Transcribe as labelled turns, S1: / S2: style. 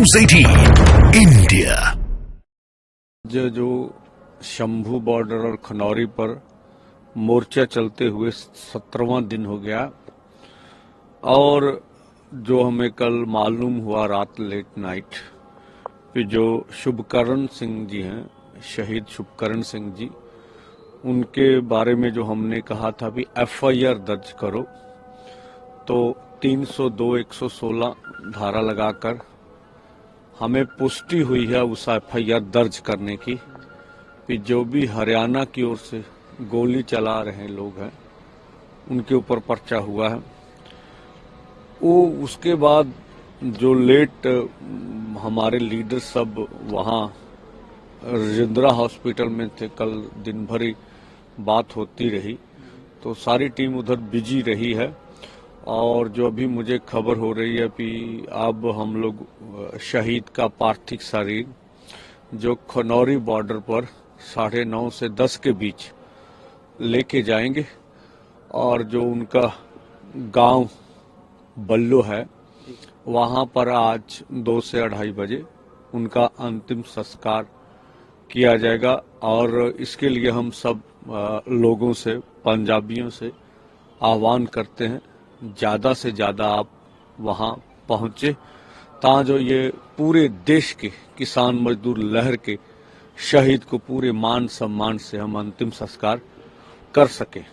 S1: News 18 India.
S2: जो Shambhu border और खनौरी पर मोर्चा चलते हुए 17वां दिन हो गया और जो हमें कल मालूम हुआ रात लेट नाइट कि जो शुभकरण सिंह जी हैं, शहीद शुभकरण सिंह जी, उनके बारे में जो हमने कहा था भी एफआईआर दर्ज करो, तो 302 116 धारा लगाकर हमें पुष्टि हुई है उस एफआईआर दर्ज करने की कि जो भी हरियाणा की ओर से गोली चला रहे लोग हैं उनके ऊपर पर्चा हुआ है। वो उसके बाद जो लेट हमारे लीडर सब वहाँ राजेंद्रा हॉस्पिटल में थे, कल दिन भर ही बात होती रही, तो सारी टीम उधर बिजी रही है। और जो अभी मुझे खबर हो रही है कि अब हम लोग शहीद का पार्थिव शरीर जो खनौरी बॉर्डर पर 9:30 से 10 के बीच लेके जाएंगे और जो उनका गांव बल्लो है वहां पर आज 2 से 2:30 बजे उनका अंतिम संस्कार किया जाएगा। और इसके लिए हम सब लोगों से, पंजाबियों से आह्वान करते हैं ज्यादा से ज्यादा आप वहां पहुंचे ताकि जो ये पूरे देश के किसान मजदूर लहर के शहीद को पूरे मान सम्मान से हम अंतिम संस्कार कर सकें।